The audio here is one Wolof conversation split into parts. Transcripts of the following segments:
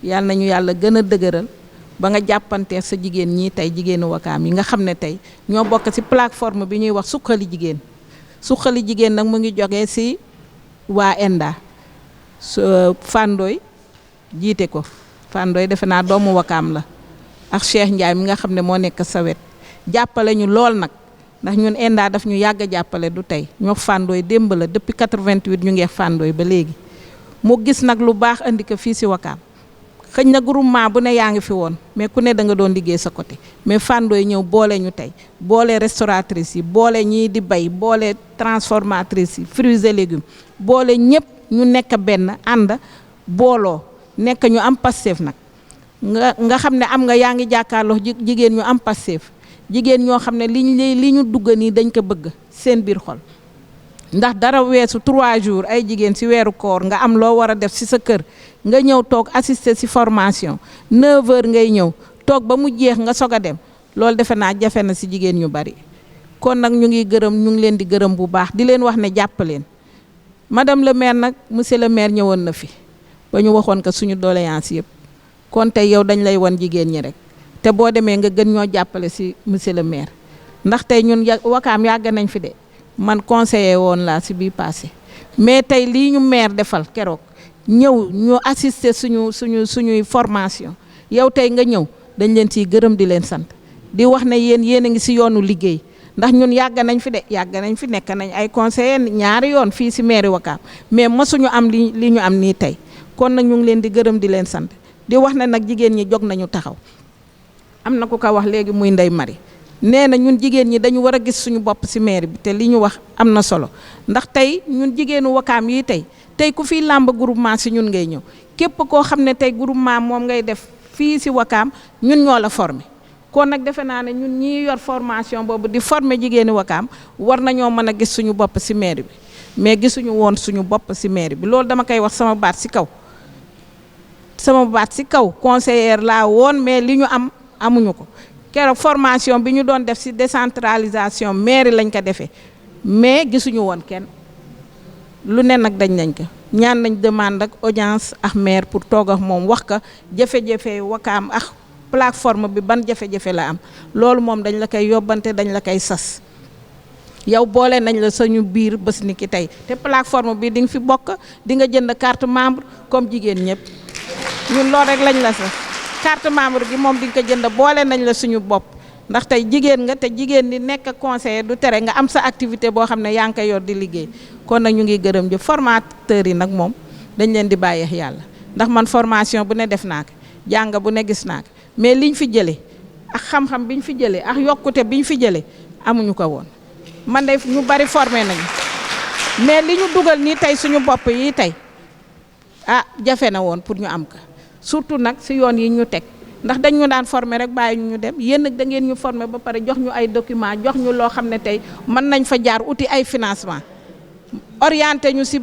yàlla nañu yàlla gën a dëgëral ba nga jàppantee sa jigéen ñii tey jigéenu Wakaam yi nga xam ne tey ñoo bokk ci plateforme bi ñuy wax suqali jigéen nag mu ngi jógee ci waa ENDA Fandoy jiite ko Fandoy defe naa doomu Wakaam la ak Cheikh Ndiaye mi nga xam ne moo nekk sa wet jàppale ñu lool nag ndax ñun ENDA daf ñu yàgg a jàppale du tey ñoo Fandoy démb la depuis 88 ñu ngi Fandoy ba léegi mu gis nag lu baax andi ko fii ci Wakaam xëñ na groupement bu ne yaa ngi fi woon mais ku ne da nga doon liggéey sa côté mais Fandoy ñëw boole ñu tey boole restauratrices yi boole ñii di bay boole transformatrices yi fruits et légumes boole ñëpp ñu nekk benn ànd booloo nekk ñu am Pastef nag nga xam ne am nga yaa ngi jàkkaarloo jigéen ñu am Pastef jigéen ñoo xam ne li ñu dugg nii dañ ko bëgg seen biir xol ndax dara weesu 3 jours ay jigéen ci weeru koor nga am loo war a def ci sa kër nga ñëw toog assister ci formation 9h ngay ñëw toog ba mu jeex nga soog a dem loolu defe naa jafe na ci jigéen ñu bari kon nag ñu ngi leen di gërëm bu baax di leen wax ne jàpp leen madame le maire nag monsieur le maire ñëwoon na fi ba ñu waxoon ko suñu doléance yëpp kon tey yow dañ lay wan jigéen ñi rek te boo demee nga gën ñoo jàppale ci monsieur le maire ndax tey ñun Wakaam yàgg nañ fi de man conseiller woon laa ci bii passé mais tey lii ñu maire defal keroog ñëw ñu assister suñuy formation yow tey nga ñëw dañ leen ciy gërëm di leen sant di wax ne yéen a ngi ci yoonu liggéey ndax ñun yàgg nañ fi nekk nañ ay conseiller ñaari yoon fii ci mairie Wakaam mais mosuñu am li ñu am nii tey kon nag ñu ngi leen di gërëm di leen sant di wax ne nag jigéen ñi jóg nañu taxaw am na ku ko wax léegi muy Ndey Mari nee na ñun jigéen ñi dañu war a gis suñu bopp ci mairie bi te li ñu wax am na solo ndax tey ñun jigéenu Wakaam yi tey ku fi làmb groupement ci ñun ngay ñëw képp koo xam ne tey groupement moom ngay def fii ci Wakaam ñun ñoo la former kon nag defe naa ne ñun ñii yor formation boobu di former jigéenu Wakaam war nañoo mën a gis suñu bopp ci mairie bi mais gisuñu woon suñu bopp ci mairie bi loolu dama koy wax sama baat ci kaw conseillère laa woon mais li ñu am amuñu ko keroog formation bi ñu doon def ci décentralisation mairie lañ ko defee mais gisuñu woon kenn lu ne nag dañ nañ ko ñaan nañ demande ak audience ak maire pour toog ak moom wax ka jafe-jafe Wakaam ak plateforme bi ban jafe-jafe la am loolu moom dañ la koy yóbbante dañ la koy sas yow boole nañ la sañu biir bés ni ki tey te plateforme bi di nga fi bokk di nga jënd carte membre comme jigéen ñëpp ñun loolu rek lañ la sax carte membre gi moom di nga ko jënd boole nañ la suñu bopp ndax tey jigéen nga te jigéen di nekk conseiller du tere nga am sa activité boo xam ne yaa ngi koy yor di liggéey kon nag ñu ngi gërëm jëf formateurs yi nag moom dañ leen di bàyyi yàlla ndax man formation bu ne def naa ko jàng bu ne gis naa ko mais liñ fi jëlee ak xam-xam biñ fi jëlee ak yokkute biñ fi jëlee amuñu ko woon man de ñu bari formé nañu mais li ñu dugal nii tey suñu bopp yi tey jafe na woon pour ñu am ko surtout nag ci yoon yi ñu teg ndax dañ ñu daan former rek bàyyi ñu dem yéen nag da ngeen ñu former ba pare jox ñu ay documents jox ñu loo xam ne tey mën nañ fa jaar uti ay financement orienté ñu ci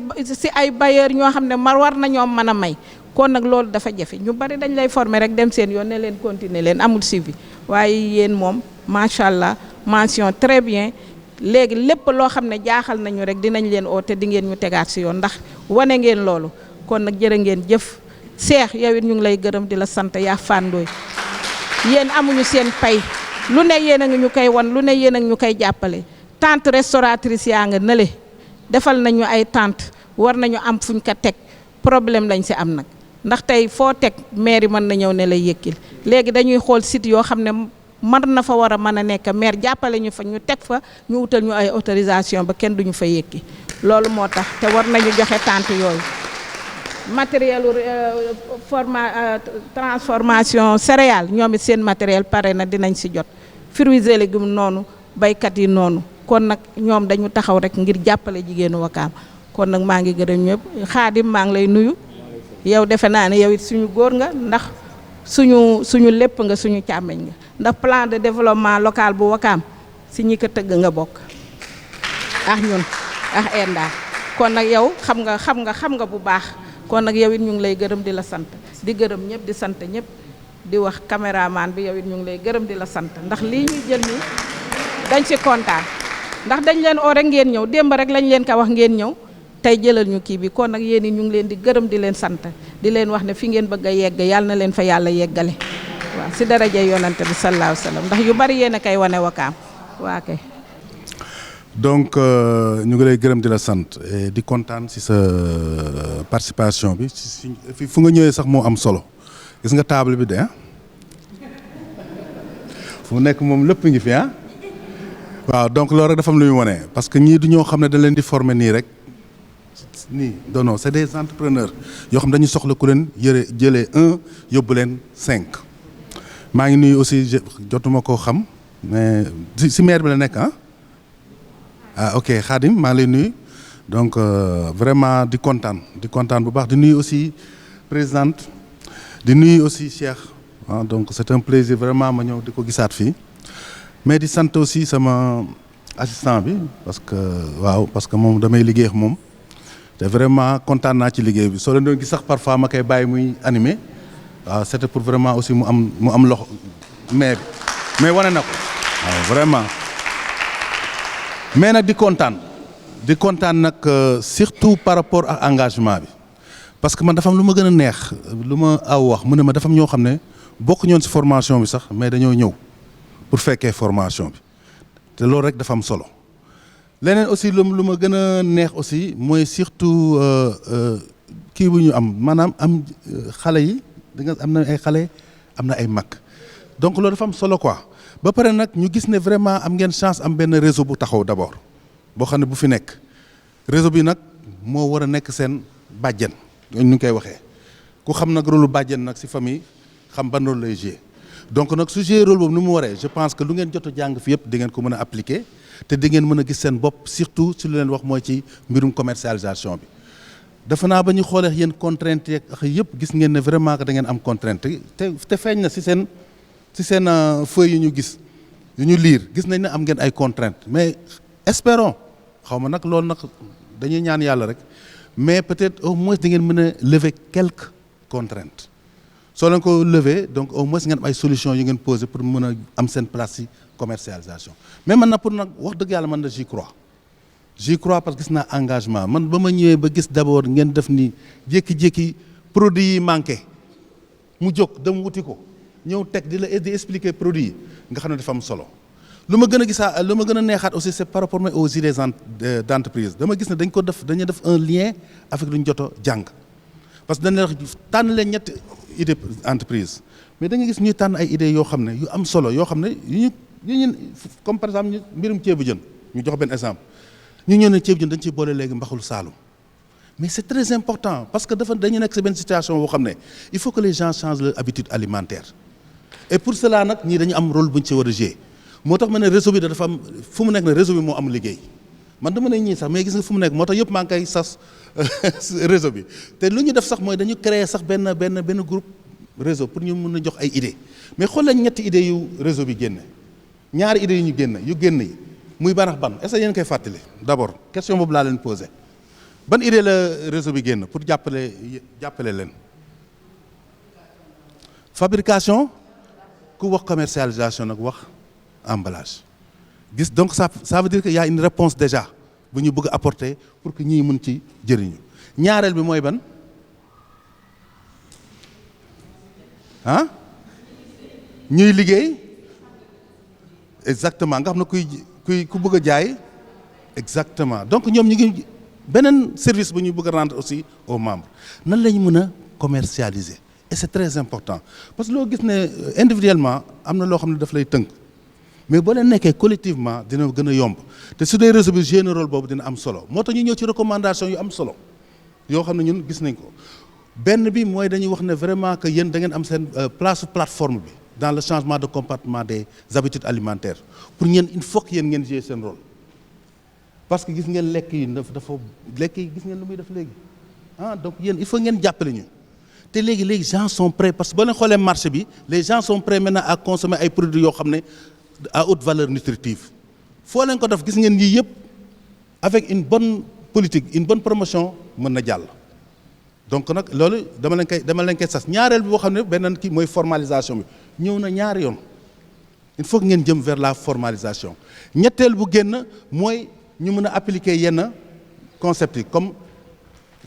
ay bailleurs ñoo xam ne war nañoo mën a may kon nag loolu dafa jafe ñu bari dañ lay former rek dem seen yoon ne leen continuer leen amul suivi waaye yéen moom macha allah mention très bien léegi lépp loo xam ne jaaxal nañu rek dinañ leen oo te di ngeen ñu tegaat ci yoon ndax wane ngeen loolu kon nag jërë ngeen jëf. Seex yow it ñu ngi lay gërëm di la sant yaa Fandoy yéen amuñu seen pay lu ne yéen a ngi ñu koy wan lu ne yéen a ngi ñu koy jàppale tante restauratrice yaa nga nële defal nañu ay tante war nañu am fuñ ko teg problème lañ ci am nag ndax tey foo teg maire mën na ñëw ne lay yëkkil léegi dañuy xool site yoo xam ne mën na fa war a mën a nekk maire jàppale ñu fa ñu teg fa ñu wutal ñu ay autorisation ba kenn duñu fa yëkki loolu moo tax te war nañu joxe tante yooyu matériel transformation céréales ñoom it seen matériel pare na dinañ ci jot fruits et légumes noonu baykat yi noonu kon nag ñoom dañu taxaw rek ngir jàppale jigéenu Wakaam kon nag maa ngi gërëm ñëpp Xaadim maa ngi lay nuyu yow defe naa ne yow it suñu góor nga ndax suñu lépp nga suñu càmmeñ nga ndax plan de développement local bu Wakaam si ñi ko tëgg nga bokk ak ñun ak ENDA kon nag yow xam nga bu baax kon nag yow it ñu ngi lay gërëm di la sant di gërëm ñëpp di sant ñëpp di wax caméraman bi yow it ñu ngi lay gërëm di la sant ndax lii ñuy jël nii dañ ci kontaan ndax dañ leen oo rek ngeen ñëw démb rek lañ leen ko wax ngeen ñëw tey jëlal ñu kii bi kon nag yéen it ñu ngi leen di gërëm di leen sant di leen wax ne fi ngeen bëgg a yegg yàlla na leen fa yàlla yeggale waaw si daraja yonante bi sallallahu alayhi wa sallam ndax yu bari yéen a koy wane Wakaam waa kay. donc ñu ngi lay gërëm di la sant di kontaan si sa participation bi si fu nga ñëwee sax moo am solo gis nga table bi de fu mu nekk moom lépp ngi fi waaw donc loolu rek dafa am lu ñu wane parce que ñii du ñoo xam ne da leen di former nii rek nii non c'est des entrepreneurs yoo xam dañu soxla ku leen jëlee 1 yóbbu leen 5 maa ngi nuyu aussi jotuma koo xam mais si maire bi la nekk ok Khadim maa ngi lay nuyu donc vraiment di kontaan bu baax di nuyu aussi présidente di nuyu aussi Cheikh donc c'est un plaisir vraiment ma ñëw di ko gisaat fii mais di sant aussi sama assistant bi parce que moom damay liggéey ak moom te vraiment kontaan naa ci liggéey bi soo leen doon gis sax parfois ma koy bàyyi muy animé waaw c'était pour vraiment aussi mu am loxo mais wane na ko waaw vraiment mais nag di kontaan nag surtout par rapport ak engagement bi parce que man dafa am lu ma gën a neex lu ma aw wax mu ne ma dafa am ñoo xam ne bokk ñoon ci formation bi sax mais dañoo ñëw pour fekkee formation bi te loolu rek dafa am solo leneen aussi lu ma gën a neex aussi mooy surtout kii bu ñu am maanaam am xale yi da nga am na ay xale am na ay mag donc loolu dafa am solo quoi ba pare nag ñu gis ne vraiment am ngeen chance am benn réseau bu taxaw d'abord boo xam ne bu fi nekk réseau bi nag moo war a nekk seen bàjjen ñu ngi koy waxee ku xam nag rôle bàjjen nag ci famille xam ban rôle lay jouer donc nag su jouer rôle boobu nu mu waree je pense que lu ngeen jot a jàng fi yëpp di ngeen ko mën a appliquer te di ngeen mën a gis seen bopp surtout si lu leen wax mooy ci mbirum commercialisation bi dafa naa ba ñu xoolee yéen contrainte yeeg yëpp gis ngeen ne vraiment que da ngeen am contrainte te feeñ na si seen feuille yu ñu gis yu ñu lire gis nañ ne am ngeen ay contraintes mais espérons xaw ma nag loolu nag dañuy ñaan yàlla rek mais peut-être au moins di ngeen mën a lever quelques contraintes soo leen ko lever donc au moins ngeen am ay solutions yu ngeen poser pour mën a am seen place ci commercialisation mais man na pour nag wax dëgg yàlla man na j'y crois parce que gis naa engagement man ba ma ñëwee ba gis d'abord ngeen def ni jékki-jékki produit yi manqué mu jóg dem wuti ko ñëw teg di expliquer produit yi nga xam ne dafa am solo lu ma gën a neexaat aussi c'est par rapport aux idées d'entreprise dama gis ne dañu def un lien avec lu ñu jot a jàng parce que dañ leen tànn leen ñetti idée entreprise mais da nga gis ñuy tànn ay idées yoo xam ne yu am solo yoo xam ne yu ñu comme par exemple mbirum ceebu jën ñu jox benn exemple ñu ñëw ne ceebu jën dañ ciy boole léegi mbaxalu Saalum mais c'est très important parce que dañu nekk ci benn situation boo xam ne il faut que les gens changent leur habitude alimentaire et pour cela nag ñii dañu am rôle bu ñu ci war a jouer moo tax ma ne réseau bi dafa am fu mu nekk ne réseau bi moo am liggéey man dama ne ñii sax mais gis nga fu mu nekk moo tax yëpp maa ngi koy sas réseau bi te lu ñu def sax mooy dañu créer sax benn groupe réseau pour ñu mun a jox ay idées mais xool lañ ñetti idées yu réseau bi génne ñaari idées yu génn yi muy ban ak ban est-ce que yéen koy fàttali d'abord question boobu laa leen posé ban idée la réseau bi génn pour jàppale leen fabrication ku wax commercialisation nag wax emballage gis donc ça veut dire que y a une réponse déjà bu ñu bëgg apporter pour que ñii mën ci jëriñu ñaareel bi mooy ban ñuy liggéey exactement nga xam ne ku bëgg a jaay exactement donc ñoom ñu ngi beneen service bu ñu bëgg a rendre aussi aux membres nan la ñu mën a commercialiser et c'est très important parce que loo gis ne individuellement am na loo xam ne daf lay tënk mais boo leen nekkee collectivement dina gën a yomb te su dee réseau bi joué na rôle boobu dina am solo moo tax ñu ñëw ci recommandation yu am solo yoo xam ne ñun gis nañ ko benn bi mooy dañuy wax ne vraiment que yéen da ngeen am seen plateforme bi dans le changement de comportement des habitudes alimentaires pour ñeen il faut que yéen ngeen jouer seen rôle parce que gis ngeen lekk yi dafa lekk yi gis ngeen lu muy def léegi donc yéen il faut ngeen jàppale ñu te léegi les gens sont prêts parce que boo leen xoolee marché bi les gens sont prêts maintenant à consommer ay produits yoo xam ne à haute valeur nutritive foo leen ko def gis ngeen yii yëpp avec une bonne politique une bonne promotion mën na jàll. donc nag loolu dama leen koy sas ñaareel bi boo xam ne beneen kii mooy formalisation bi ñëw na ñaari yoon il faut que ngeen jëm vers la formalisation ñetteel bu génn mooy ñu mën a appliquer yenn concepts yi comme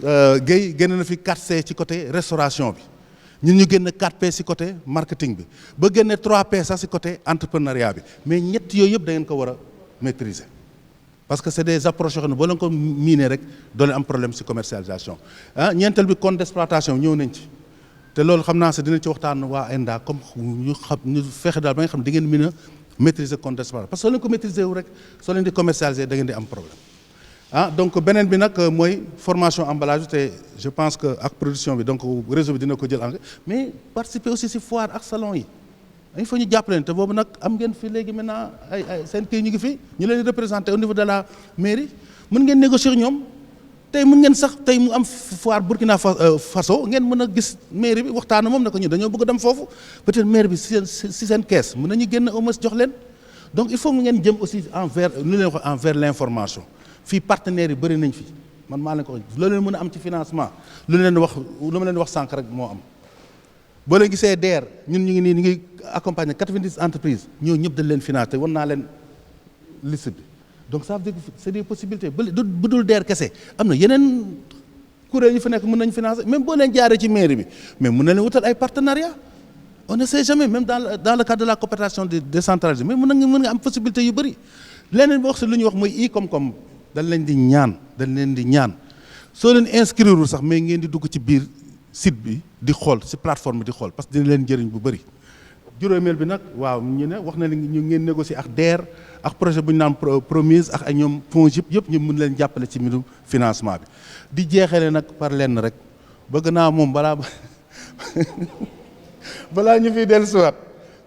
Guèye génn na fi 4C ci côté restauration bi ñun ñu génn 4P ci côté marketing bi ba génne 3P sax ci côté entrepreneuriat bi mais ñett yooyu yëpp da ngeen ko war a maîtriser parce que c'est des approches yoo xam ne boo leen ko miinee rek doo leen am problème ci commercialisation ñeenteel bi compte d'exploitation ñëw nañ ci te loolu xam naa sax dinañ ci waxtaan waa ENDA comme ñu fexe daal ba nga xam ne di ngeen mën a maîtriser compte d'exploitation parce que soo leen ko maîtriser wu rek soo leen di commercialiser da ngeen di am problème donc beneen bi nag mooy formation emballage te je pense que ak production bi donc réseau bi dina ko jël en mais participer aussi ci foire ak salon yi il faut ñu jàppale te boobu nag am ngeen fi léegi maintenant ay seen kii ñu ngi fi ñu leen di représenter au niveau de la mairie mën ngeen négocier ñoom tey mën ngeen sax tey mu am foire Burkina Faso ngeen mën a gis mairie bi waxtaan moom ne ko ñu dañoo bëgg dem foofu peut-être mairie bi si seen caisse mën nañu génn au moins jox leen donc il faut ngeen jëm aussi envers lu leen wax envers l'information fii partenaires yi bëri nañ fi man maa leen ko wax loolu leen mën a am ci financement lu ma leen wax sànq rek moo am boo leen gisee DER ñun ñu ngi accompagner 90 entreprises ñoo ñëpp dañ leen financer wan naa leen liste bi donc ça veut dire que c'est des possibilités bu dul DER kese am na yeneen kuréel yi fa nekk mën nañu financer même boo leen jaaree ci mairie bi mais mën na leen wutal ay partenariats on ne sait jamais même dans le cadre de la coopération décentralisée mais mën nga am possibilité yu bëri leneen bi wax si lu ñuy wax mooy i-Koom-Koom dañ leen di ñaan soo leen inscrire sax mais ngeen di dugg ci biir site bi di xool ci plateforme bi di xool parce que dina leen jëriñ bu bëri juróomeel bi nag waaw ñu ne wax na ne ñu ngeen négocier ak DER ak projet bu ñu naan Promise ak ay ñoom FONGIP yëpp ñu mën leen jàppale ci mbirum financement bi di jeexale nag par lenn rek bëgg naa moom balaa ñu fiy dellusiwaat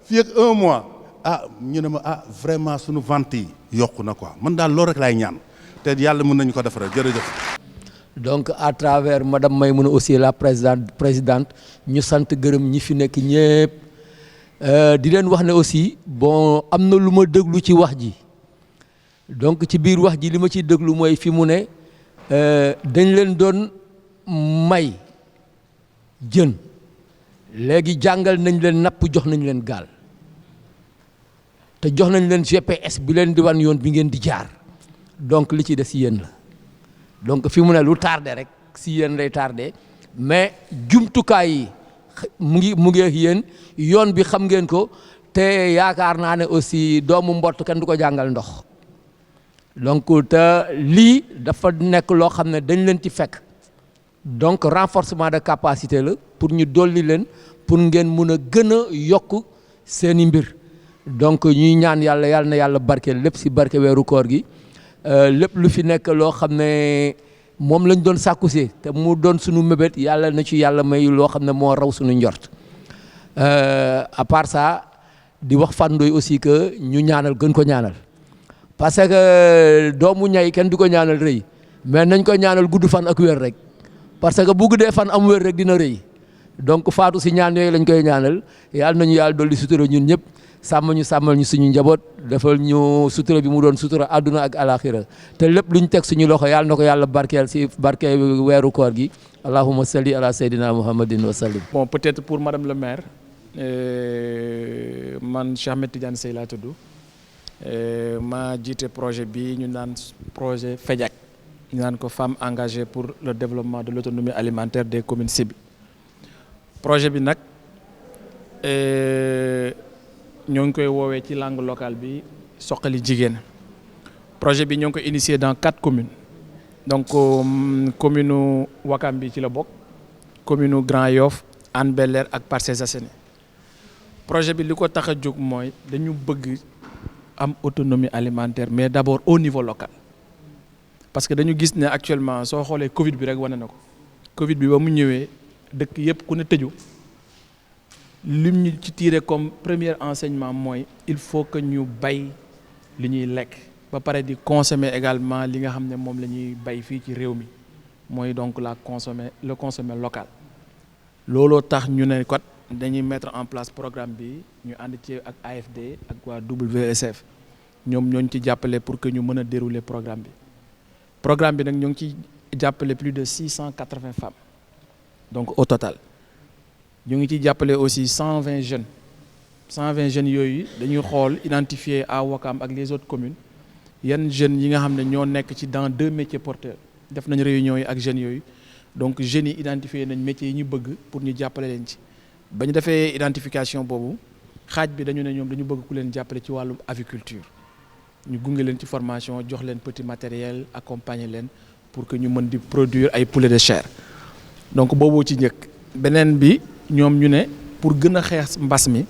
fii ak 1 mois ñu ne ma vraiment suñu vente yi yokku na quoi man daal loolu rek laay ñaan te yàlla mën nañu ko defaral jërëjëf. donc à travers madame Maïmouna aussi la présidente ñu sant gërëm ñi fi nekk ñëpp di leen wax ne aussi bon am na lu ma déglu ci wax ji donc ci biir wax ji li ma ciy déglu mooy fi mu ne dañ leen doon may jën léegi jàngal nañ leen napp jox nañ leen gaal te jox nañ leen GPS bi leen di wan yoon bi ngeen di jaar donc li ci des yéen la donc fi mu ne lu tardé rek si yéen lay tardé mais jumtukaay yi mu ngi yéen yoon bi xam ngeen ko te yaakaar naa ne aussi doomu mbott kenn du ko jàngal ndox donc te lii dafa nekk loo xam ne dañ leen ci fekk donc renforcement de capacité la pour ñu dolli leen pour ngeen mun a gën a yokk seeni mbir donc ñuy ñaan yàlla na yàlla barkeel lépp si barke weeru koor gi lépp lu fi nekk loo xam ne moom lañ doon sàkkusee te mu doon suñu mébét yàlla na ci yàlla may loo xam ne moo raw suñu njort à part ça di wax Fane Ndoye aussi que ñu ñaanal gën ko ñaanal parce que doomu ñay kenn du ko ñaanal rëy mais nañ ko ñaanal gudd fan ak wér rek parce que bu guddee fan am wér rek dina rëy donc faatu si ñaan yooyu lañ koy ñaanal yàlla nañu yàlla dolli sutura ñun ñëpp sàmmal ñu suñu njaboot defal ñu sutura bi mu doon sutura àdduna ak alaxira te lépp lu ñu teg suñu loxo yàlla na ko yàlla barkeel si barke weeru koor gi allahumma salli ala sayyidina muhammadin wa sallim. Bon, peut-être pour madame le maire man Cheikh Ahmed Tidiane Seye laa tudd ma jiite projet bi ñu naan projet FEJAC ñu naan ko femmes engagées pour le développement de l'autonomie alimentaire des communes cibles projet bi nag ñoo ngi koy woowee ci langue locale bi Suxali Jigéen projet bi ñoo ngi ko initié dans 4 communes donc commune Wakam bi ci la bokk commune Grand Yoff Hann Bel-Air ak Parcelles Assainies projet bi li ko tax a jóg mooy dañu bëgg am autonomie alimentaire mais d'abord au niveau local parce que dañu gis ne actuellement soo xoolee Covid bi rek wane na ko Covid bi ba mu ñëwee dëkk yëpp ku ne tëju lim ñu ci tiré comme premier enseignement mooy il faut que ñu bay li ñuy lekk ba pare di consommer également li nga xam ne moom la ñuy bay fii ci réew mi mooy donc le consommer local. looloo tax ñu ne kat dañuy mettre en place programme bi ñu ànd ci ak AFD ak waa WSF ñoom ñooñu ci jàppale pour que ñu mën a dérouler programme bi nag ñoo ngi ci jàppale plus de 680 femmes donc au total ñu ngi ci jàppale aussi 120 jeunes yooyu dañuy xool identifier à Ouakam ak les autres communes yan jeunes yi nga xam ne ñoo nekk ci dans 2 métiers porteurs def nañ réunion yi ak jeunes yooyu donc jeunes yi identifier nañ métiers yi ñu bëgg pour ñu jàppale leen ci ba ñu defee identification boobu xaaj bi dañu ne ñoom dañu bëgg ku leen jàppale ci wàllum aviculture ñu gunge leen ci formation jox leen petit matériel accompagner leen pour que ñu mën di produire ay poulet de chair donc boobu ci njëkk beneen bi ñoom ñu ne pour gën a xeex mbas mi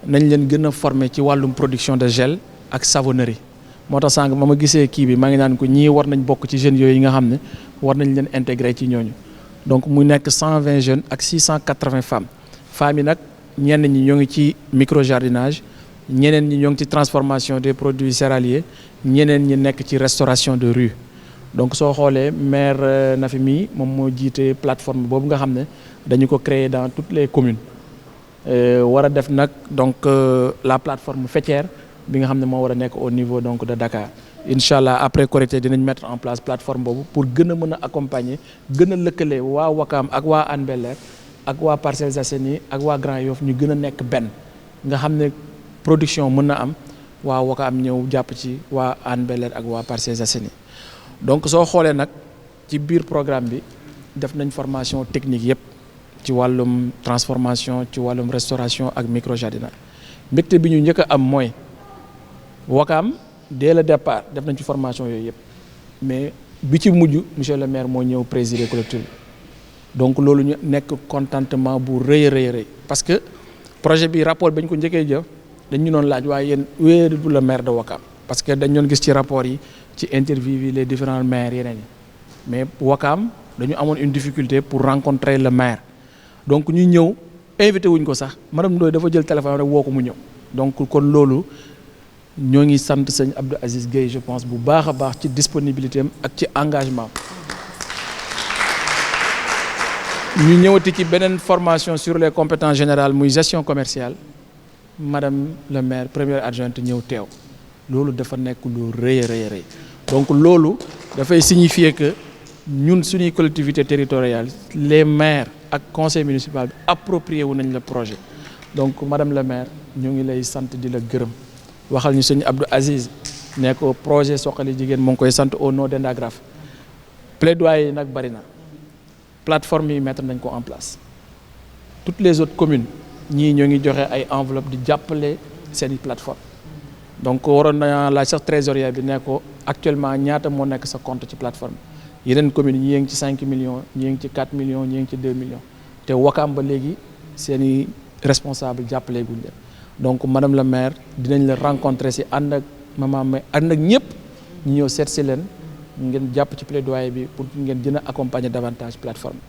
nañ leen gën a former ci wàllum production de gel ak savonnerie moo tax sànq ma gisee kii bi maa ngi naan ko ñii war nañ bokk ci jeunes yooyu yi nga xam ne war nañ leen intégrer ci ñooñu donc mu nekk 120 jeunes ak 680 femmes yi nag ñenn ñi ñoo ngi ci micro jardinage ñeneen ñi ñoo ngi ci transformation des produits céréaliers ñeneen ñi nekk ci restauration de rue donc soo xoolee maire Nafi mi moom moo jiite plateforme boobu nga xam ne dañu ko créer dans toutes les communes war a def nag donc la plateforme faîtière bi nga xam ne moo war a nekk au niveau donc de Dakar incha allah après Korité dinañ mettre en place plateforme boobu pour gën a mën a accompagner gën a lëkkale waa Ouakam ak waa Hann Bel-Air ak waa Parcelles Assainies ak waa Grand Yoff ñu gën a nekk benn nga xam ne production mën na am waa Ouakam ñëw jàpp ci waa Hann Bel-Air ak waa Parcelles Assainies donc soo xoolee nag ci biir programme bi def nañ formation technique yëpp ci wàllum transformation ci wàllum restauration ak micro jardinage mbégte bi ñu njëkk a am mooy Ouakam dès le départ def nañ ci formation yooyu yëpp mais bi ci mujj monsieur le maire moo ñëw présider collectif bi donc loolu ñu nekk contentement bu rëy a rëy parce que projet bi rapport ba ñu ko njëkkee jëf dañ ñu doon laaj waaye yéen wéeru le maire de Ouakam parce que dañ doon gis ci rapport yi ci interview yi les différents maires yeneen yi mais Ouakam dañu amoon une difficulté pour rencontrer le maire donc ñu ñëw invité wuñ ko sax madame Ndoye dafa jël téléphone rek woo ko mu ñëw donc kon loolu ñoo ngi sant sëñ Abdou Aziz Gueye je pense bu baax a baax ci disponibilité am ak ci engagement ñu ñëwati ci beneen formation sur les compétences générales muy gestion commerciale madame le maire première adjointe ñëw teew loolu dafa nekk lu rëy a rëy donc loolu dafay signifier que ñun suñuy collectivité territoriale les maires ak conseil municipal bi approprié wu nañ le projet donc madame le maire ñu ngi lay sant di la gërëm waxal ñu sëñ Abdou Aziz ne ko projet Suxali Jigéen moo ngi koy sant au nom d'Endagraph plaidoyer yi nag bari na plateforme yi mettre nañ ko en place toutes les autres communes ñii ñoo ngi joxe ay enveloppe di jàppale seeni plateforme donc waroon na laaj sax trésorier bi ne ko actuellement ñaata moo nekk sa compte ci plateforme yeneen communes ñi ngi ci 5 millions ñi ngi ci 4 millions ñi ngi ci 2 millions te Ouakam ba léegi seeni responsable jàppale guñ leen donc madame la maire dinañ la rencontrer si ànd ak maman may ànd ak ñëpp ñu ñëw seet si leen ngeen jàpp ci plaidoyer bi pour ngeen gën a accompagner davantage plateforme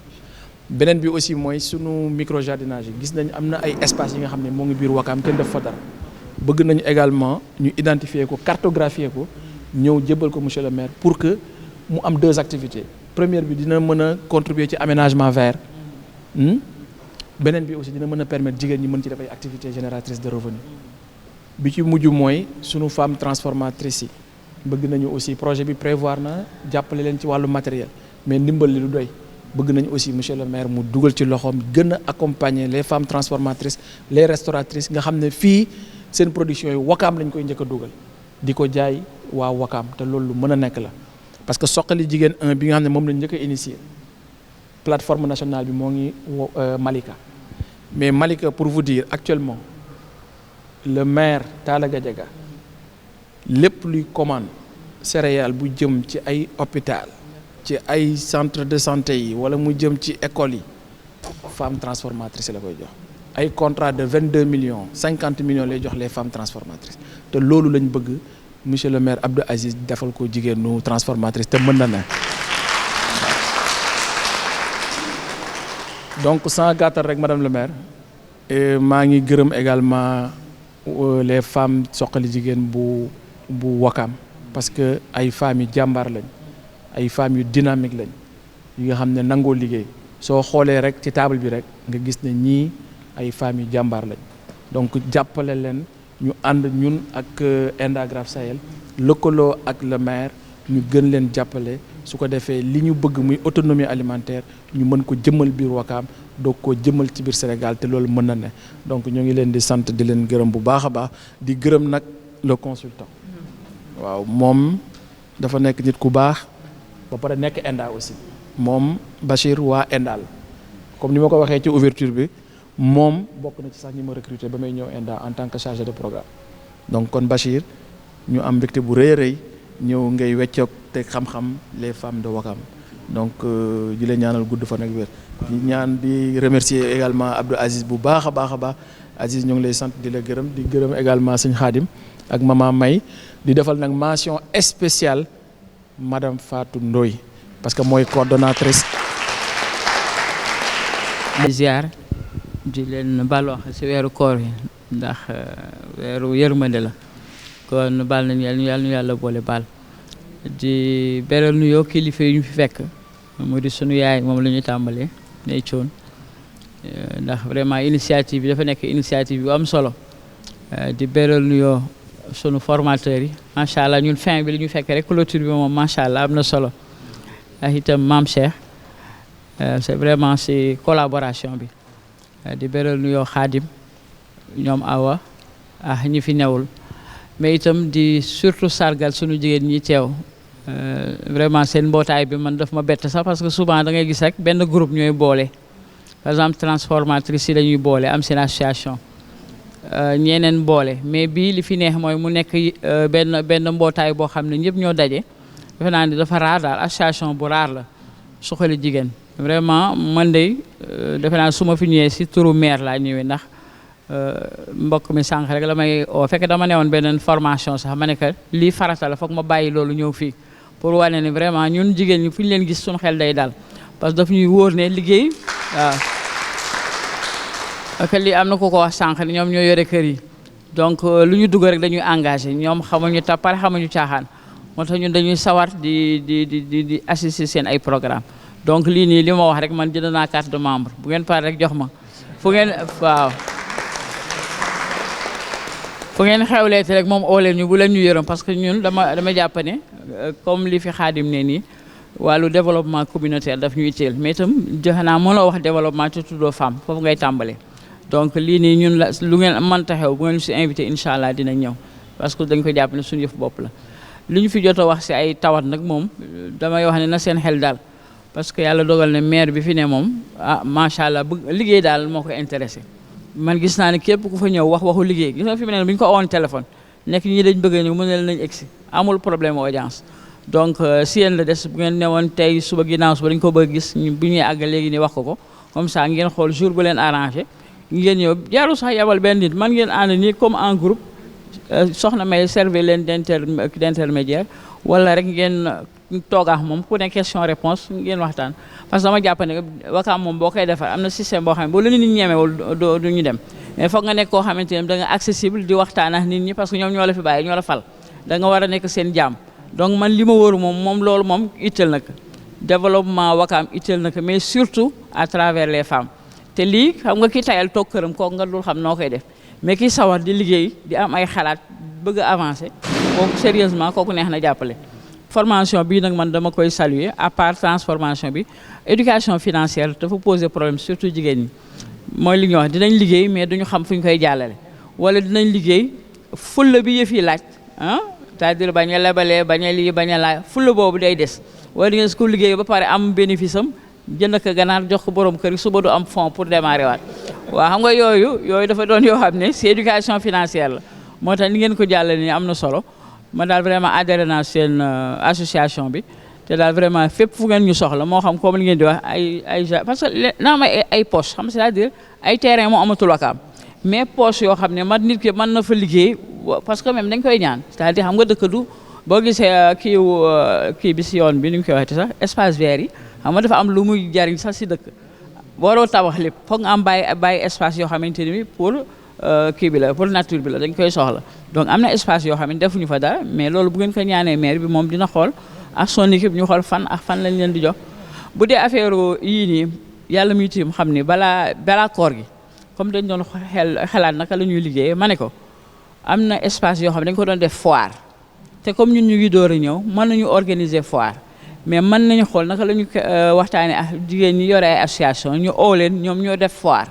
beneen bi aussi mooy sunu micro jardinage yi gis nañ am na ay espaces yi nga xam ne moo ngi biir Ouakam kenn def fa dara bëgg nañu également ñu identifier ko cartographier ko ñëw jébal ko monsieur le maire pour que mu am 2 activités première bi dina mën a contribuer ci aménagement vert beneen bi aussi dina mën a permettre jigéen ñi mën ci def ay activités génératrices de revenus bi ci mujj mooy sunu femme transformatrice yi bëgg nañu aussi projet bi prévoir na jàppale leen ci wàllu matériel mais ndimbal li du doy bëgg nañu aussi monsieur le maire mu dugal ci loxoom gën a accompagner les femmes transformatrices les restauratrices nga xam ne fii seen production yi Ouakam lañ koy njëkk a dugal di ko jaay waa Ouakam te loolu lu mën a nekk la parce que Suxali Jigéen 1 bi nga xam ne moom lañ njëkk a initier plateforme nationale bi moo ngi Malika mais Malika pour vous dire actuellement le maire Talla Gadiaga lépp luy commande céréale bu jëm ci ay hôpital ci ay centre de santé yi wala mu jëm ci école yi femme transformatrice la koy jox ay contrat de 22 millions 50 millions lay jox les femmes transformatrices te loolu lañ bëgg monsieur le maire Abdou Aziz defal ko jigéenu transformatrice te mën na ne donc sans gàttal rek madame le maire maa ngi gërëm également les femmes Suxali Jigéen bu Ouakam parce que ay femmes yu jàmbaar lañ ay femmes yu dynamique lañ yi nga xam ne nangoo liggéey soo xoolee rek ci table bi rek nga gis ne ñii ay femmes yu jàmbaar lañ donc jàppale leen ñu ànd ñun ak Enda Grave Sahel lëkkaloo ak le maire ñu gën leen jàppale su ko defee li ñu bëgg muy autonomie alimentaire ñu mën ko jëmmal biir Wakaam doog koo jëmmal ci biir Sénégal te loolu mën na ne donc ñoo ngi leen di sant di leen gërëm bu baax a baax di gërëm nag le consultant waaw moom dafa nekk nit ku baax ba pare nekk Enda aussi moom Bachir waa Enda la comme ni ma ko waxee ci ouverture bi moom bokk na ci sax ñi ma recruté ba may ñëw Enda en tant que chargé de programme donc kon Bachir ñu am mbégte bu rëy a rëy ñëw ngay weccoog te xam-xam les femmes de Wakaam donc di la ñaanal gudd fan ak wér di ñaan di remercier également Abdou Aziz bu baax a baax a baax Aziz ñu ngi lay sant di la gërëm di gërëm également sëñ Khadim ak maman May di defal nag mention spéciale madame Fatou Ndoye parce que mooy coordonnatrice. ziar di leen baloo ci weeru koor yi ndax weeru yërmande la kon baal nañu yàlla boole baal di beral nuyoo kilifa yi ñu fi fekk mu di sunu yaay moom la ñu tàmbalee nay coon ndax vraiment initiative bi dafa nekk initiative bu am solo di beral nuyoo sunu formateurs yi macha allah ñun fin bi li ñu fekk rek clôture bi moom macha allah am na solo ak itam Mame Cheikh c'est vraiment si collaboration bi di beral nuyoo Khadim ñoom Awa ah ñi fi newul mais itam di surtout sargal sunu jigéen ñi teew vraiment seen mbootaay bi man daf ma bett sax parce que souvent da ngay gis rek benn groupe ñooy boole par exemple transformatrice yi dañuy boole am seen association ñeneen boole mais bii li fi neex mooy mu nekk benn mbootaay boo xam ne ñëpp ñoo daje defe naa ni dafa raar daal association bu raar la suxali jigéen vraiment man de defe naa su ma fi ñëwee si turu maire laa ñëwee ndax mbokk mi sànq rek la may oo fekk dama ne woon beneen formation sax ma ne que lii farata la foog ma bàyyi loolu ñëw fii pour wane ne vraiment ñun jigéen ñi fu ñu leen gis suñu xel day dal parce que daf ñuy wóor ne liggéey waaw ak lii am na ku ko wax sànq ne ñoom ñoo yore kër yi donc lu ñu dugg rek dañuy engagé ñoom xamuñu tapare xamuñu caaxaan moo tax ñun dañuy sawar di assister seen ay programme donc lii nii li ma wax rek man jënd naa carte de membre bu ngeen pare rek jox ma fu ngeen waaw fu ngeen xewleete rek moom oo leen ñu bu leen ñu yërëm parce que ñun dama jàpp ne comme li fi Xaadim ne nii wàllu développement communautaire daf ñuy teel mais itam joxe naa mënoo wax développement te tuddoo femme foofu ngay tàmbale donc lii nii ñun la lu ngeen mënta xew bu ngeen si invité incha allah dina ñëw parce que dañ ko jàpp ne suñu yëf bopp la li ñu fi jot a wax si ay tawat nag moom damay wax ne na seen xel daal parce que yàlla dogal ne maire bi fi ne moom ah macha allah bëgg liggéey daal moo ko intéressé man gis naa ne képp ku fa ñëw waxu liggéey gis nga fi mu ne bu ñu ko oon téléphone nekk ñi dañ bëgg a ñëw mën na nañ egsi amul problème audience donc si yéen la des bu ngeen newoon tey suba ginnaaw suba dañ ko bëgg gis bu ñuy àgg léegi ni wax ko comme ça ngeen xool jour bu leen arrangé ngeen ñëw jaarul sax yabal benn nit man ngeen ànd nii comme en groupe soxna may servir leen d'intermédiaire wala rek ngeen toogaax moom ku ne question réponse ngeen waxtaan parce que dama jàpp ne Wakaam moom boo koy defar am na système boo xam ne boo la nit ñi ñemewul du ñu dem mais foog nga nekk koo xamante ne da nga accessible di waxtaan ak nit ñi parce que ñoom ñoo la fi bàyyi ñoo la fal da nga war a nekk seen jaam donc man li ma wóoru moom loolu moom itteel na ko développement Wakaam itteel na ko mais surtout à travers les femmes te lii xam nga ki tayal toog këram kooku nga dul xam noo koy def mais ki sawar di liggéey di am ay xalaat bëgg a avancer kooku sérieusement kooku neex na jàppale formation bii nag man dama koy saluer à part transformation bi éducation financière dafa poser problème surtout jigéen ñi mooy li ñu wax dinañ liggéey mais duñu xam fu ñu koy jàllale wala dinañ liggéey fulla bi yëf yi laaj c'est-à-dire bañ a lebalee bañ a lii bañ a laaj fulla boobu day des wala di ngeen ko liggéey ba pare am bénéfice am jënd ko ganaar jox ko borom kër suba du am fonds pour démarrer waat waaw xam nga yooyu dafa doon yoo xam ne c'est éducation financière la moo tax ni ngeen ko jàllale nii am na solo man daal vraiment adhéré naa seen association bi te daal vraiment fépp fu ngeen ñu soxla moo xam comme li ngeen di wax parce que naa am ay poche xam c'est-à-dire ay terrain moo amatul Wakaam mais poche yoo xam ne man nit ki mën na fa liggéey parce que même dañ koy ñaan c'est-à-dire xam nga dëkk du boo gisee kii bi si yoon bi ni ñu koy waxee sax espace vert yi xam nga dafa am lu muy jariñ sax si dëkk waroo tabax lépp foog nga am bàyyi espace yoo xamante ni pour kii bi la pour nature bi la dañ koy soxla donc am na espace yoo xam ne defuñu fa dara mais loolu bu ngeen ko ñaanee maire bi moom dina xool ak son équipe ñu xool fan ak fan lañ leen di jox bu dee affaire yii nii yàlla muy tiim xam ni balaa koor gi comme dañ doon xalaat naka la ñuy liggéeyee ma ne ko am na espace yoo xam ne dañ ko doon def foire te comme ñun ñu ngi door a ñëw mën nañu organiser foire mais mën nañu xool naka la ñu waxtaanee ak jigéen ñi yore ay association ñu oo leen ñoom ñoo def foire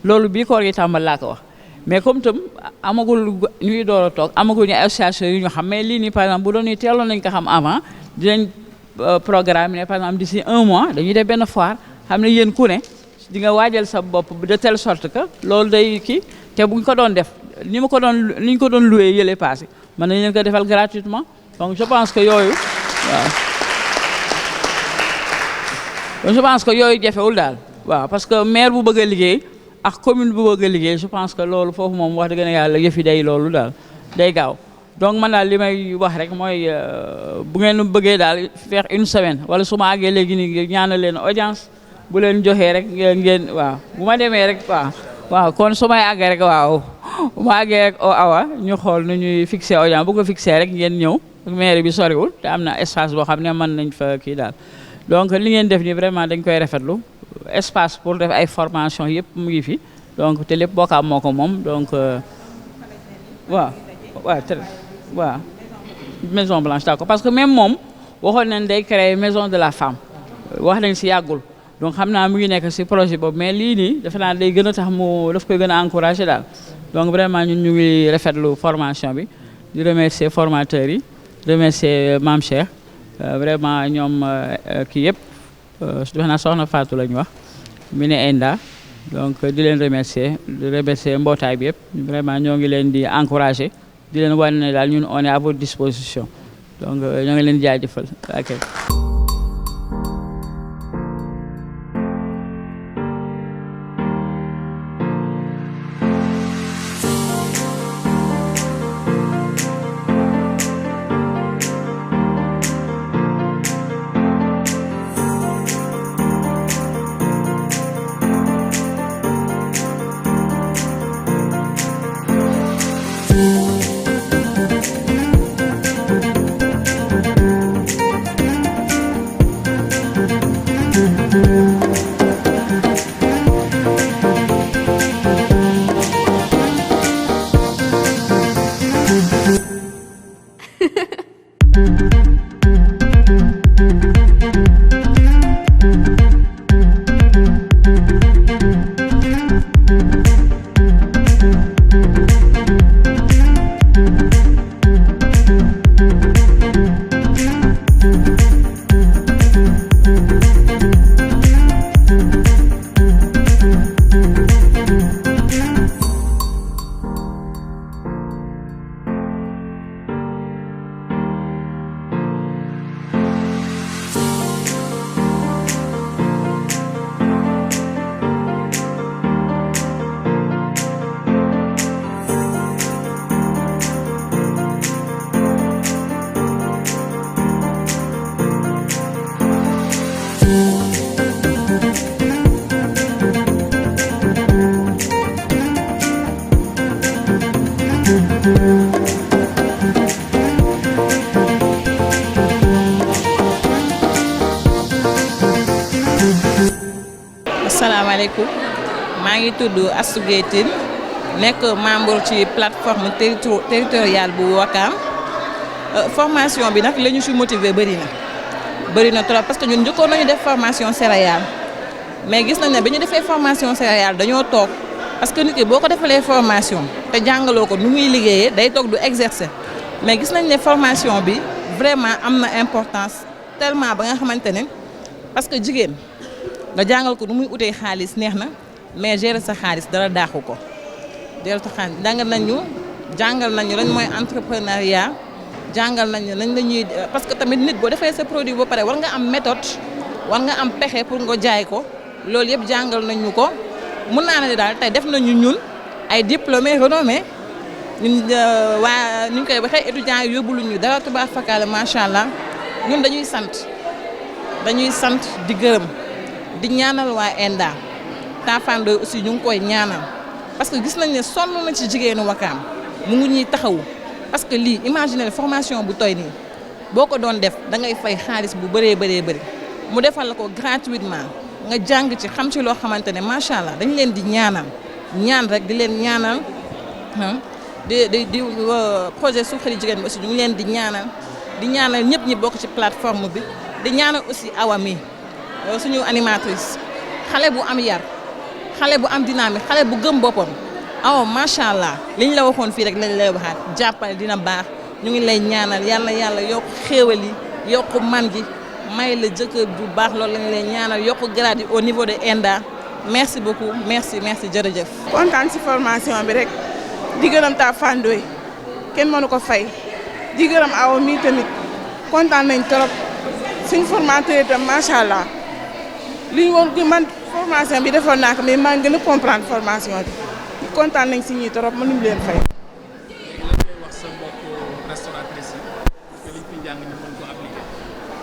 loolu bii koor gi tàmbal laa ko wax mais comme tam amagul ñuy door a toog amagul ñu association yu ñu xam mais lii nii par exemple bu doon ni teeloon nañ ko xam avant dinañ programme ne par exemple d'ici 1 mois dañuy def benn foire xam ne yéen ku ne di nga waajal sa bopp de telle sorte que loolu day kii te buñ ko doon def ni ñu ko doon loué yële passé mën nañ leen ko defal gratuitement donc je pense que yooyu waaw donc je pense que yooyu jafewul daal waaw parce que maire bu bëgg a liggéey ak commune bu bëgg a liggéey je pense que loolu foofu moom wax dëgg ne yàlla yëfi day loolu daal day gaaw donc man daal li may wax rek mooy bu ngeen bëggee daal faire 1 semaine wala su ma àggee léegi nii ñaanal leen audience bu leen joxee rek ngeen waaw bu ma demee rek waaw kon su may àggee rek waaw bu ma àggee rek awa ñu xool nu ñuy fixé audience bu ko fixé rek ngeen ñëw maire bi soriwul te am na espace boo xam ne mën nañ fa kii daal donc li ngeen def nii vraiment dañ koy rafetlu espace pour def ay formation yëpp mu ngi fi donc te lépp bokkaam moo ko moom donc waaw Maison Blanche d'accord parce que même moom waxoon nañ day créer maison de la femme wax nañ si yàggul donc xam naa mu ngi nekk si projet boobu mais lii nii defe naa day gën a tax mu daf koy gën a encourager daal donc vraiment ñun ñu ngi rafetlu formation bi di remercier formateurs yi remercier Mame Cheikh vraiment ñoom kii yëpp defe naa soxna Fatou la ñu wax mi ne ENDA donc di leen remercier mbootaay bi yëpp vraiment ñoo ngi leen di encourager di leen wan ne daal ñun on est à votre disposition donc ñoo ngi leen jaajëfal ok. asalaamaaleykum maa ngi tudd Astou Gueye Tine nekk membre ci plateforme territoriale bu Ouakam formation bi nag la ñu fi motiver bëri na trop parce que ñun njëkkoon nañu def formation céréale mais gis nañ ne bi ñu defee formation céréale dañoo toog parce que nit ki boo ko defalee formation te jàngaloo ko nu muy liggéeyee day toog du exercer mais gis nañ ne formation bi vraiment am na importance tellement ba nga xamante ne parce que jigéen nga jàngal ko nu muy utee xaalis neex na mais gérer sa xaalis dara daaxu ko gérer sa xaalis jàngal nañu lañ mooy entrepreneuriat jàngal nañu lañ la ñuy parce que tamit nit boo defee sa produit ba pare war nga am méthode war nga am pexe pour nga jaay ko loolu yëpp jàngal nañu ko mun naa ne daal tey def nañu ñun ay diplômés renommés ñun waa ni ñu koy waxee étudiants yi yóbbu ñu dara tubaab fakkaale macha allah ñun dañuy sant di gërëm di ñaanal waa ENDA Fane Ndoye aussi ñu ngi koy ñaanal parce que gis nañ ne sonn na ci jigéenu Wakaam mu ngi ñuy taxawu parce que lii imaginer formation bu toy nii boo ko doon def da ngay fay xaalis bu bëree bëri mu defal la ko gratuitement nga jàng ci xam ci loo xamante ne macha allah dañ leen di ñaan rek di leen ñaanal di projet Suxali Jigéen bi aussi ñu ngi leen di ñaanal ñëpp ñi bokk ci plateforme bi di ñaanal aussi Awa mi suñu animatrice xale bu am yar xale bu am dynamique xale bu gëm boppam Awa macha allah liñ la waxoon fii rek lañ lay waxaat jàppale dina baax ñu ngi lay ñaanal yàlla yokk xéewal yi yokk man gi may la jëkkër bu baax loolu lañ lay ñaanal yokk grade yi au niveau de ENDA merci beaucoup merci jërëjëf. kontaan ci formation bi rek di gërëm taa Fandoy kenn mënu ko fay di gërëm Awa mi tamit kontaan nañ trop suñ formateur itam macha allah li ñu woon man formation bi defoon naa ko mais maa ngi gën a comprendre formation bi kontaan nañ si ñii trop mënuñ leen fay.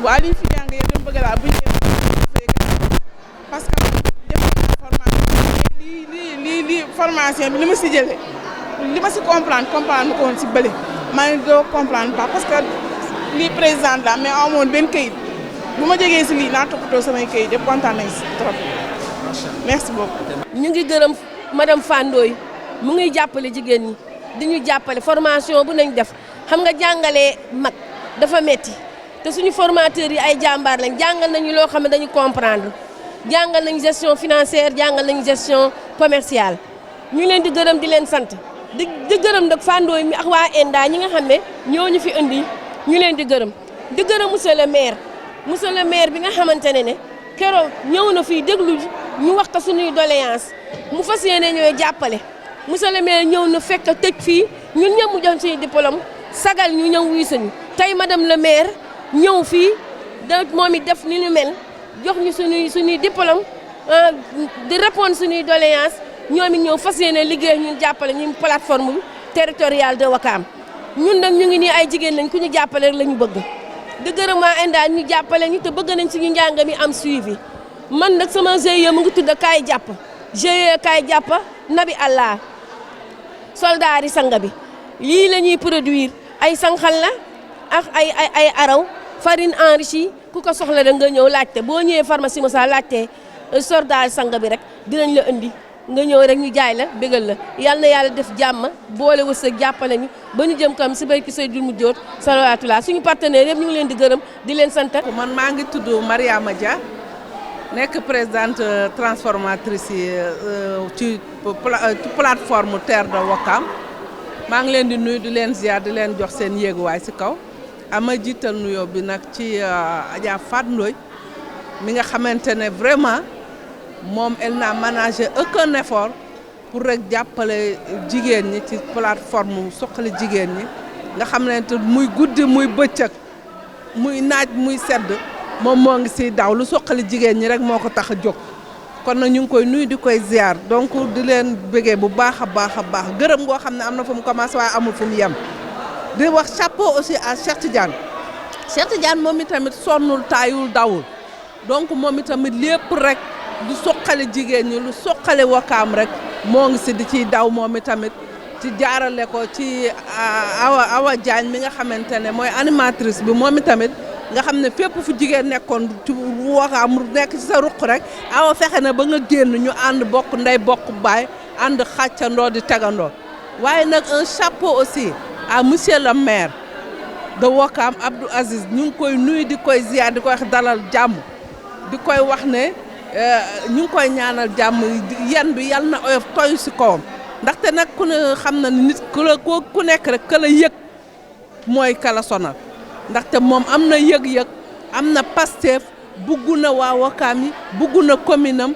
waaw li ñu fi jàng yëpp dama bëgg laa bu ñu parce que def formation bi li ma si jëlee li ma si comprendre ma ko woon si bële maa ngi doo comprendre pas parce que lii président la mais amoon benn kayit bu ma jógee si lii naa toppatoo samay kayit yëpp kontaan nañ si trop merci beaucoup. ñu ngi gërëm madame Fandoy mu ngi jàppale jigéen ñi di ñu jàppale formation bu nañ def xam nga jàngalee mag dafa metti te suñu formateurs yi ay jàmbaar lañ jàngal nañu loo xam ne dañu comprendre jàngal nañu gestion financière jàngal nañu gestion commerciale ñu ngi leen di gërëm di leen sant di gërëm nag Fandoy mi ak waa ENDA ñi nga xam ne ñoo ñu fi indi ñu leen di gërëm monsieur le maire bi nga xamante ne keroog ñëw na fii déglu ñu wax ko suñuy doléance mu fas yéene ñooy jàppale monsieur le maire ñëw na fekk tëj fii ñun ñëpp mu jox suñu diplôme sagal ñu ñëw wuy sañu tey madame le maire ñëw fii da moom it def ni ñu mel jox ñu suñuy diplôme di répondre suñuy doléance ñoom it ñëw fas yéene liggéey ñun jàppale ñu plateforme territoriale de Wakaam ñun nag ñu ngi nii ay jigéen lañ ku ñu jàppale rek la ñu bëgg di gërëm waa ENDA ñu jàppale ñu te bëgg nañ suñu njàng mi am suivi man nag sama GIE mu ngi tudd Kaay Jàpp GIE Kaay Jàpp Nabi Allah soldaari sanga bi lii la ñuy produire ay sànqal la ak ay araw farine enrichie ku ko soxla rek nga ñëw laajte boo ñëwee pharmacie Moussa laajte soldaari sanga bi rek dinañ la indi nga ñëw rek ñu jaay la bégal la yal na yàlla def jàmm boole wërsëg jàppale ñu ba ñu jëm kam si barki Seydou Moudiot salawaatullah suñu partenaire yëpp ñu ngi leen di gërëm di leen sant. man maa ngi tudd Mariama Dia nekk présidente transformatrice yi ci plateforme Terre de Wakaam maa ngi leen di nuyu di leen ziar di leen jox seen yéeguwaay si kaw ama jiital nuyoo bi nag ci Adja Fatou Ndoye mi nga xamante ne vraiment moom elle n'a ménagé aucun effort pour rek jàppale jigéen ñi ci plateforme Suxali Jigéen ñi nga xam ne te muy guddi muy bëccëg muy naaj muy sedd moom moo ngi siy daw lu Suxali Jigéen ñi rek moo ko tax a jóg kon nag ñu ngi koy nuyu di koy ziar donc di leen bëggee bu baax a baax gërëm ngoo xam ne am na fu mu commencé waaye amul fu mu yem di wax chapeau aussi à Cheikh Tidiane moom itamit sonnul taayul dawul donc moom itamit lépp rek du Suxali Jigéen ñi lu Suxali Wakaam rek moo ngi si di ciy daw moom itamit ci jaarale ko ci Awa Diagne mi nga xamante ne mooy animatrice bi moom itamit nga xam ne fépp fu jigéen nekkoon ci Wakaam nekk ci sa ruq rek Awa fexe na ba nga génn ñu ànd bokk ndey bokk baay ànd xàccandoo di tegandoo waaye nag un chapeau aussi à monsieur le maire de Wakaam Abdou Aziz ñu ngi koy nuyu di koy ziar di koy wax dalal jàmm di koy wax ne ñu ngi koy ñaanal jàmm yan bi yal na oyof toy si kawam ndaxte nag ku ne xam na nit ku nekk rek ka la yëg mooy kala sonal ndaxte moom am na yëg-yëg am na Pastef bugg na waa Wakaam yi bugg na commune am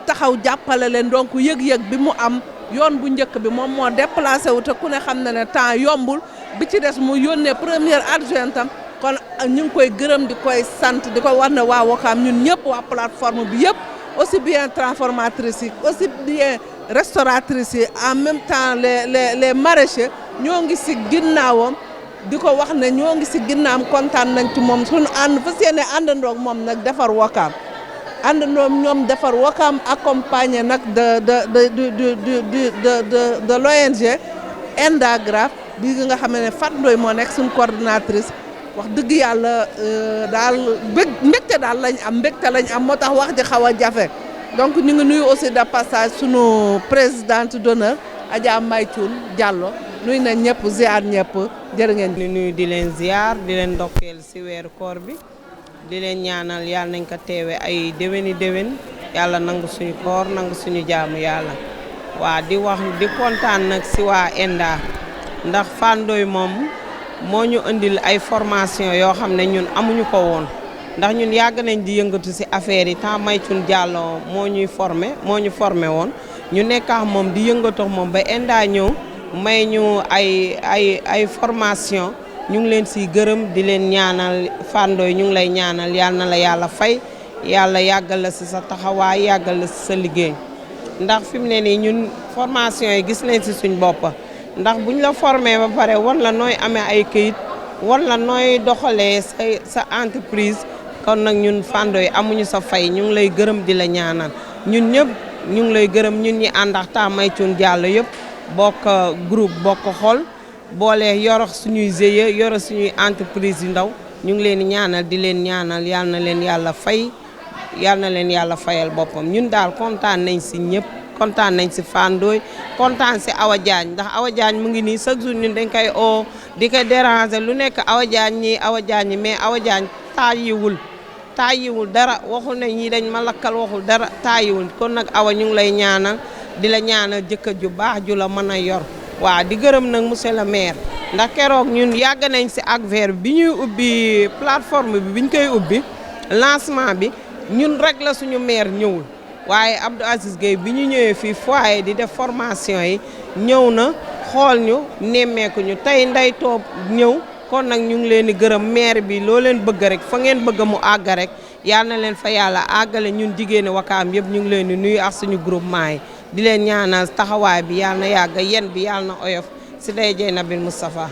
taxaw jàppale leen donc yëg-yëg bi mu am yoon bu njëkk bi moom moo déplacé wu te ku ne xam na ne temps yombul bi ci des mu yónnee première adjointam kon ñu ngi koy gërëm di koy sant di ko war ne waa Wakaam ñun ñëpp waa plateforme bi yëpp aussi bien transformatrices yi aussi bien restauratrices yi en même temps les maraîchers ñoo ngi si ginnaawam di ko wax ne ñoo ngi si ginnaawam kontaan nañ ci moom suñu ànd fa seene àndandoog moom nag defar Wakaam àndandoo ñoom defar Ouakam accompagné nag de l'ONG Endagraph bi nga xam ne Fatou Ndoye moo nekk suñu coordinatrice wax dëgg yàlla daal mbégte daal lañ am moo tax wax ji xaw a jafe donc ñu ngi nuyu aussi de passage sunu présidente d'honneur Adja Maythioune Diallo nuyu na ñëpp ziar ñëpp jërë ngeen di nuyu di leen ziar di leen ndokkeel ci weeru koor bi di leen ñaanal yàlla nañ ko teewe ay déwéni déwén yàlla nangu suñu koor nangu suñu jaamu yàlla waa di wax di kontaan nag ci waa ENDA ndax Fane Ndoye moom moo ñu indil ay formation yoo xam ne ñun amuñu ko woon ndax ñun yàgg nañ di yëngatu ci affaire yi temps Maythioune Diallo moo ñu formé woon ñu nekk ak moom di yëngatu moom ba ENDA ñëw may ñu ay formation ñu ngi leen ci gërëm di leen ñaanal Fane Ndoye ñu ngi lay ñaanal yàlla na la yàlla fay yàlla yàggal la ci sa taxawaay yàggal la ci sa liggéey ndax fi mu ne nii ñun formation yi gis nañ ci suñ bopp ndax buñ la formé ba pare wan la nooy amee ay këyit wan la nooy doxalee sa entreprise kon nag ñun Fane Ndoye amuñu sa fay ñu ngi lay gërëm di la ñaanal ñun ñëpp ñu ngi lay gërëm ñun ñi ànd ak temps Maythioune Diallo yëpp bokk groupe bokk xol boole yoro suñuy GIE yoro suñuy entreprise yu ndaw ñu ngi leen di ñaanal di leen ñaanal yal na leen yàlla fay yal na leen yàlla fayal boppam ñun daal kontaan nañ ci ñëpp kontaan nañ ci Fane Ndoye kontaan ci Awa Diagne ndax Awa Diagne mu ngi nii chaque jour ñun dañ koy oo di ko déranger lu nekk Awa Diagne ñi mais Awa Diagne taayiwul dara waxul ne ñii dañ ma lakkal waxul dara taayiwul kon nag Awa ñu ngi lay ñaanal di la ñaanal jëkkër ju baax ju la mën a yor waaw di gërëm nag monsieur le maire ndax keroog ñun yàgg nañ ci ACVER bi ñuy ubbi plateforme bi biñ koy ubbi lancement bi ñun rek la suñu maire ñëwul waaye Abdou Aziz Gueye bi ñu ñëwee fii foyer di def formation yi ñëw na xool ñu nemmeeku ñu tey nday toob ñëw kon nag ñu ngi leen di gërëm maire bi loo leen bëgg rek fa ngeen bëgg mu àgg rek yal na leen fa yàlla àggale ñun jigéeni Ouakam yëpp ñu ngi leen di nuyu ak suñu groupement yi di leen ñaanal taxawaay bi yal na yàgg yen bi yal na oyof ci day Nabil Moustapha